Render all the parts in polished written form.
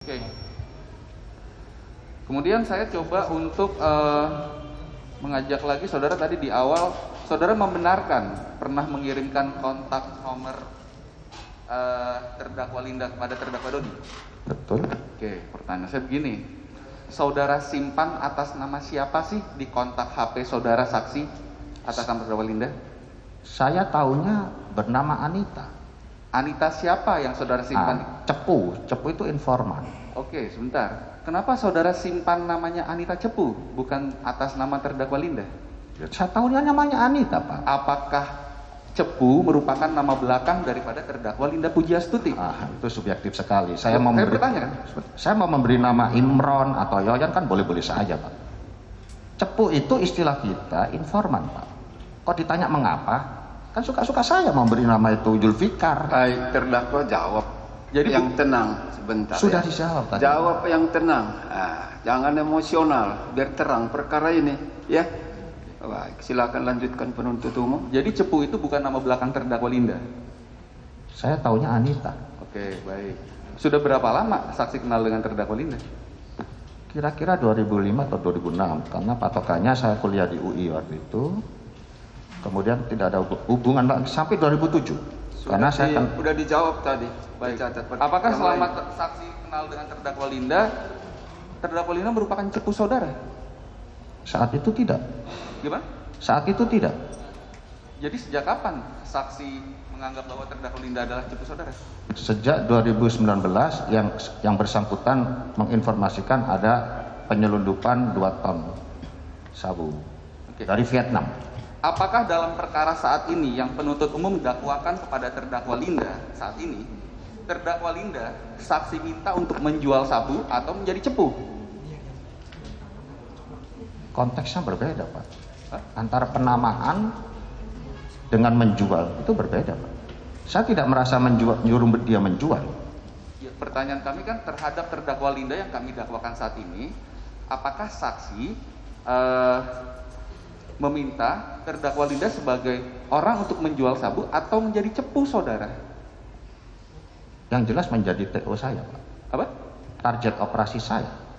Oke. Kemudian saya coba untuk mengajak lagi saudara tadi di awal, saudara membenarkan pernah mengirimkan kontak nomor terdakwa Linda kepada terdakwa Dodi? Betul. Oke, pertanyaan saya begini, saudara simpan atas nama siapa sih di kontak HP saudara saksi atas nama terdakwa Linda? Saya tahunya bernama Anita. Anita siapa yang saudara simpan? Cepu itu informan. Oke, sebentar. Kenapa saudara simpan namanya Anita Cepu, bukan atas nama terdakwa Linda? Saya tahunya namanya Anita, Pak. Apakah Cepu merupakan nama belakang daripada terdakwa Linda Pujiastuti? Itu subjektif sekali. Saya mau memberi nama Imron atau Yoyan kan boleh-boleh saja, Pak. Cepu itu istilah kita informan, Pak. Kok ditanya mengapa? Kan suka-suka saya memberi nama itu Julfikar. Baik, terdakwa jawab. Jadi yang tenang sebentar. Sudah ya. dijawab tadi. Jawab yang tenang. Jangan emosional, biar terang perkara ini, ya. Baik, silakan lanjutkan penuntut umum. Jadi Cepu itu bukan nama belakang terdakwa Linda? Saya tahunya Anita. Oke, baik. Sudah berapa lama saksi kenal dengan terdakwa Linda? Kira-kira 2005 atau 2006, karena patokannya saya kuliah di UI waktu itu. Kemudian tidak ada hubungan sampai 2007. Karena saya kan sudah dijawab tadi. Baik. Dicatat. Apakah Yang selama lain? saksi kenal dengan terdakwa Linda merupakan Cepu saudara? saat itu tidak. Gimana? Saat itu tidak. Jadi sejak kapan saksi menganggap bahwa terdakwa Linda adalah Cepu saudara? Sejak 2019 yang bersangkutan menginformasikan ada penyelundupan 2 ton sabu dari Vietnam. Apakah dalam perkara saat ini yang penuntut umum dakwakan kepada terdakwa Linda saat ini, terdakwa Linda saksi minta untuk menjual sabu atau menjadi cepu? Konteksnya berbeda, Pak. Antara penamaan dengan menjual itu berbeda, Pak. Saya tidak merasa nyuruh dia menjual. Ya, pertanyaan kami kan terhadap terdakwa Linda yang kami dakwakan saat ini, apakah saksi meminta terdakwa Linda sebagai orang untuk menjual sabu atau menjadi cepu saudara? Yang jelas menjadi TO saya, Pak. Apa? Target operasi saya.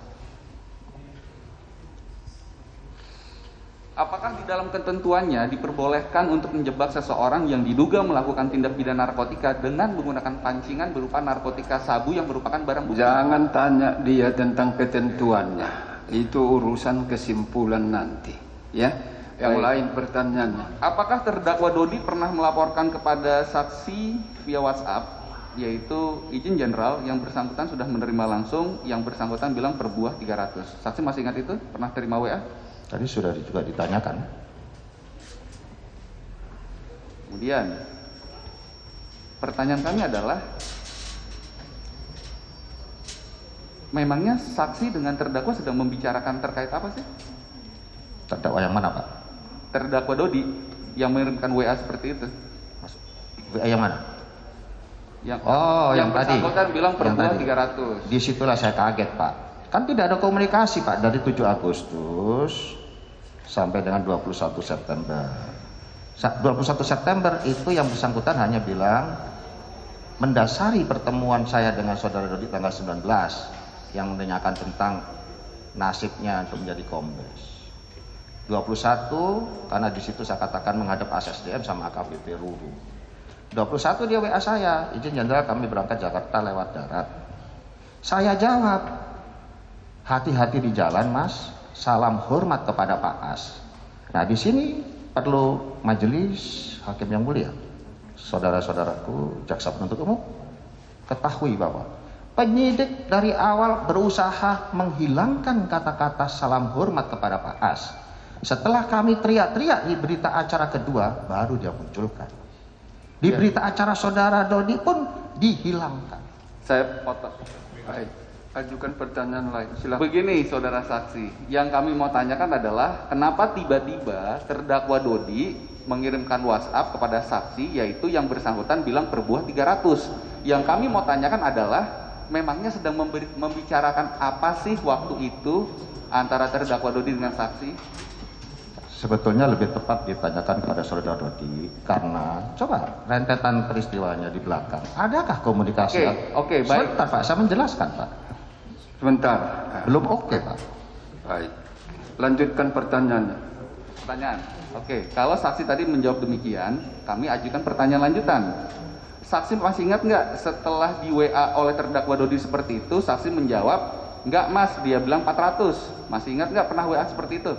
Apakah di dalam ketentuannya diperbolehkan untuk menjebak seseorang yang diduga melakukan tindak pidana narkotika dengan menggunakan pancingan berupa narkotika sabu yang merupakan barang bukti? Jangan tanya dia tentang ketentuannya. Itu urusan kesimpulan nanti, ya. Yang lain pertanyaannya. Apakah terdakwa Dodi pernah melaporkan kepada saksi via WhatsApp, yaitu izin jenderal yang bersangkutan sudah menerima langsung, yang bersangkutan bilang per buah 300. Saksi masih ingat itu? Pernah terima WA? Tadi sudah juga ditanyakan. Kemudian pertanyaan kami adalah, memangnya saksi dengan terdakwa sedang membicarakan terkait apa sih? Terdakwa yang mana, Pak? Terdakwa Dodi yang mengirimkan WA seperti itu. WA yang mana? Yang tadi. bersangkutan bilang per Yang buah tadi. 300. Disitulah saya kaget, Pak. Kan tidak ada komunikasi, Pak, dari 7 Agustus sampai dengan 21 September. 21 September itu yang bersangkutan hanya bilang mendasari pertemuan saya dengan saudara Dodi tanggal 19 yang menanyakan tentang nasibnya untuk menjadi kombes. 21 karena di situ saya katakan menghadap ASSDM sama AKBP Ruru. 21 dia WA saya, izin jenderal kami berangkat Jakarta lewat darat. Saya jawab, hati-hati di jalan, Mas. Salam hormat kepada Pak As. Nah, di sini perlu majelis hakim yang mulia, saudara-saudaraku jaksa penuntut umum, ketahui bahwa penyidik dari awal berusaha menghilangkan kata-kata salam hormat kepada Pak As. Setelah kami teriak-teriak di berita acara kedua, baru dia munculkan. Di berita acara saudara Dodi pun dihilangkan. Saya potong. Baik, ajukan pertanyaan lain. Silakan. Begini saudara saksi, yang kami mau tanyakan adalah kenapa tiba-tiba terdakwa Dodi mengirimkan WhatsApp kepada saksi, yaitu yang bersangkutan bilang per buah 300. Yang kami mau tanyakan adalah memangnya sedang membicarakan apa sih waktu itu antara terdakwa Dodi dengan saksi? Sebetulnya lebih tepat ditanyakan kepada saudara Dodi, karena coba rentetan peristiwanya di belakang. Adakah komunikasi? Oke, baik. Sebentar, Pak, saya menjelaskan, Pak. Sebentar. Belum oke, Pak. Baik. Lanjutkan pertanyaannya. Pertanyaan. Oke, kalau saksi tadi menjawab demikian, kami ajukan pertanyaan lanjutan. Saksi masih ingat nggak setelah di WA oleh terdakwa Dodi seperti itu, saksi menjawab, nggak mas, dia bilang 400. Masih ingat nggak pernah WA seperti itu?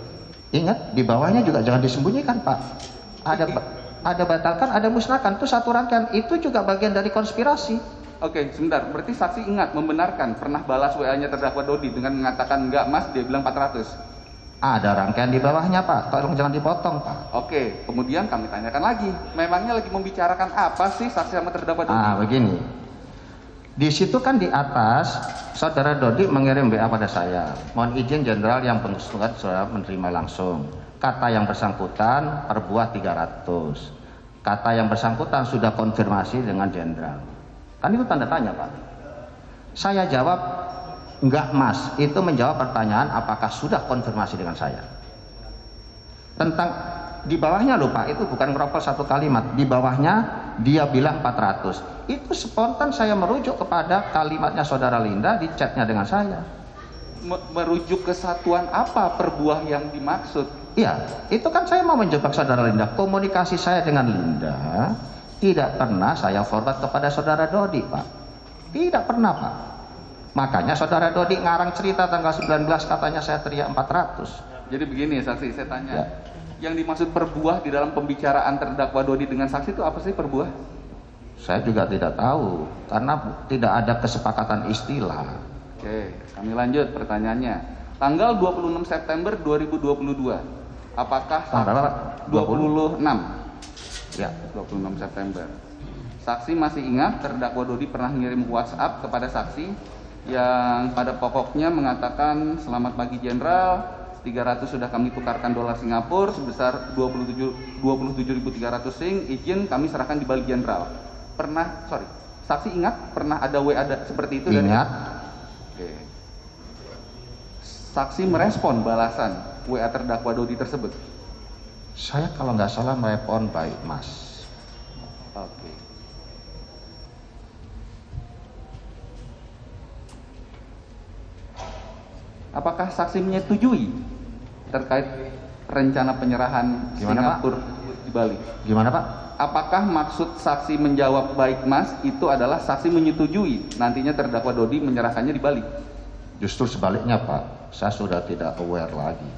Ingat, di bawahnya juga jangan disembunyikan, Pak. Ada batalkan, ada musnahkan. Itu satu rangkaian. Itu juga bagian dari konspirasi. Oke, sebentar. Berarti saksi ingat, membenarkan, pernah balas WA-nya terdakwa Dodi dengan mengatakan, nggak mas, dia bilang 400. Ada rangkaian di bawahnya, Pak. Tolong jangan dipotong, Pak. Oke, kemudian kami tanyakan lagi, memangnya lagi membicarakan apa sih saksi sama terdakwa Dodi? Begini. Di situ kan di atas, saudara Dodi mengirim WA pada saya. Mohon izin jenderal yang bersangkutan sudah menerima langsung. Kata yang bersangkutan per buah 300. Kata yang bersangkutan sudah konfirmasi dengan jenderal. Kan itu tanda tanya, Pak. Saya jawab, enggak mas, itu menjawab pertanyaan apakah sudah konfirmasi dengan saya. Tentang di bawahnya loh Pak, itu bukan ngeropel satu kalimat. Di bawahnya dia bilang 400. Itu spontan saya merujuk kepada kalimatnya saudara Linda di chatnya dengan saya. Merujuk kesatuan apa per buah yang dimaksud? Iya, itu kan saya mau menjebak saudara Linda. Komunikasi saya dengan Linda tidak pernah saya forward kepada saudara Dodi, Pak. Tidak pernah, Pak. Makanya saudara Dodi ngarang cerita tanggal 19 katanya saya teriak 400. Jadi begini saksi, saya tanya. Ya. Yang dimaksud per buah di dalam pembicaraan terdakwa Dodi dengan saksi itu apa sih per buah? Saya juga tidak tahu karena tidak ada kesepakatan istilah. Oke, kami lanjut pertanyaannya. Tanggal 26 September 2022. Apakah Tanggal berapa? 26? Ya, 26 September. Saksi masih ingat terdakwa Dodi pernah mengirim WhatsApp kepada saksi yang pada pokoknya mengatakan, selamat pagi Jenderal, 300 sudah kami tukarkan dolar Singapura sebesar 27.300 Sing, izin kami serahkan di Bali Jenderal. Saksi ingat pernah ada WA seperti itu? ingat. Oke. Saksi merespon balasan WA terdakwa Dodi tersebut? Saya kalau nggak salah merespon baik, Mas. Oke. Apakah saksi menyetujui terkait rencana penyerahan Gimana, Singapura di Bali? Gimana, Pak? Apakah maksud saksi menjawab baik Mas itu adalah saksi menyetujui nantinya terdakwa Dodi menyerahkannya di Bali? Justru sebaliknya, Pak. Saya sudah tidak aware lagi.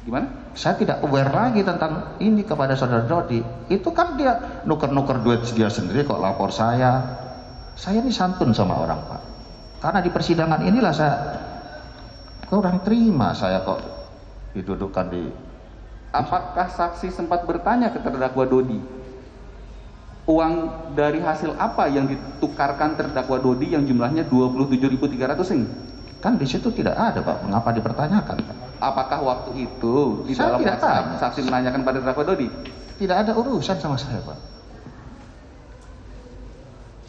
Gimana? Saya tidak aware lagi tentang ini kepada saudara Dodi. Itu kan dia nuker-nuker duit dia sendiri kok lapor saya. Saya ini santun sama orang, Pak. Karena di persidangan inilah saya kurang terima saya kok didudukkan di. Apakah saksi sempat bertanya ke terdakwa Dodi, uang dari hasil apa yang ditukarkan terdakwa Dodi yang jumlahnya 27.300 Sing? Kan di situ tidak ada, Pak. Mengapa dipertanyakan, Pak? Apakah waktu itu di Saya dalam tidak WhatsApp tanya. saksi menanyakan pada terdakwa Dodi? Tidak ada urusan sama saya, Pak.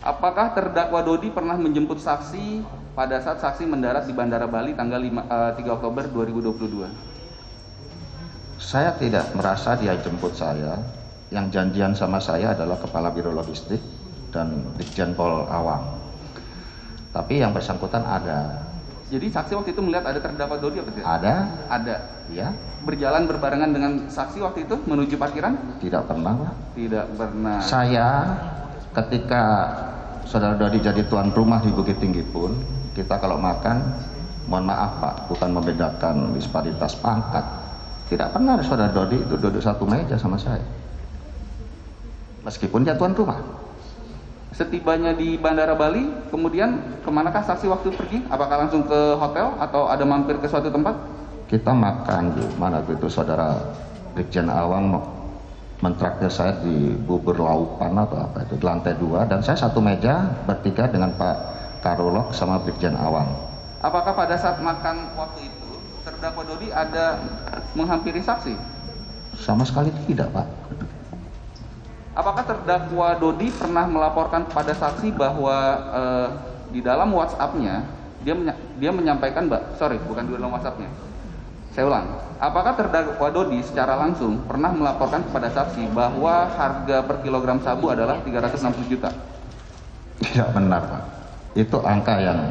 Apakah terdakwa Dodi pernah menjemput saksi pada saat saksi mendarat di Bandara Bali tanggal 3 Oktober 2022? Saya tidak merasa dia jemput saya. Yang janjian sama saya adalah Kepala Biro Logistik dan Ditjen Pol Awang. Tapi yang bersangkutan ada. Jadi saksi waktu itu melihat ada terdakwa Dodi apa tidak? Ada? Ada. Ya? Berjalan berbarengan dengan saksi waktu itu menuju parkiran? Tidak pernah, Pak. Tidak pernah. Saya ketika saudara Dodi jadi tuan rumah di Bukit Tinggi pun, kita kalau makan, mohon maaf Pak, bukan membedakan disparitas pangkat. Tidak pernah saudara Dodi itu duduk satu meja sama saya. Meskipun dia tuan rumah. Setibanya di Bandara Bali, kemudian kemanakah saksi waktu pergi? Apakah langsung ke hotel atau ada mampir ke suatu tempat? Kita makan di mana itu saudara Brigjen Awang mentraktir saya di bubur laupan atau apa itu di lantai 2 dan saya satu meja bertiga dengan Pak Karolok sama Brigjen Awang. Apakah pada saat makan waktu itu terdakwa Dodi ada menghampiri saksi? Sama sekali tidak, Pak. Apakah terdakwa Dodi pernah melaporkan kepada saksi bahwa di dalam WhatsApp-nya dia menyampaikan, bukan di dalam WhatsApp-nya. Saya ulang. Apakah terdakwa Dodi secara langsung pernah melaporkan kepada saksi bahwa harga per kilogram sabu adalah 360 juta? Tidak benar, Pak. Itu angka yang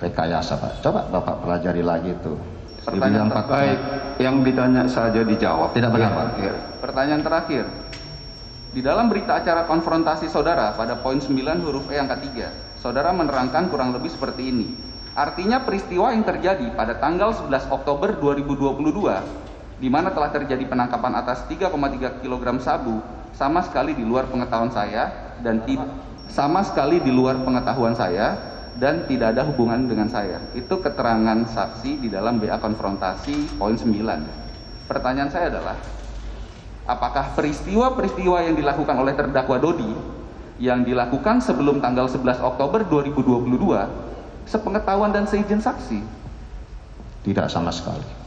rekayasa Pak. Coba Bapak pelajari lagi itu. Pertanyaan Dibilang Baik, yang ditanya saja dijawab. Tidak benar Ya, Pak. ya. Pertanyaan terakhir. Di dalam berita acara konfrontasi saudara pada poin 9 huruf E angka 3, saudara menerangkan kurang lebih seperti ini. Artinya peristiwa yang terjadi pada tanggal 11 Oktober 2022, di mana telah terjadi penangkapan atas 3,3 kg sabu, sama sekali di luar pengetahuan saya dan tidak ada hubungan dengan saya. Itu keterangan saksi di dalam BA konfrontasi poin 9. Pertanyaan saya adalah, apakah peristiwa-peristiwa yang dilakukan oleh terdakwa Dodi yang dilakukan sebelum tanggal 11 Oktober 2022 sepengetahuan dan seizin saksi? Tidak sama sekali.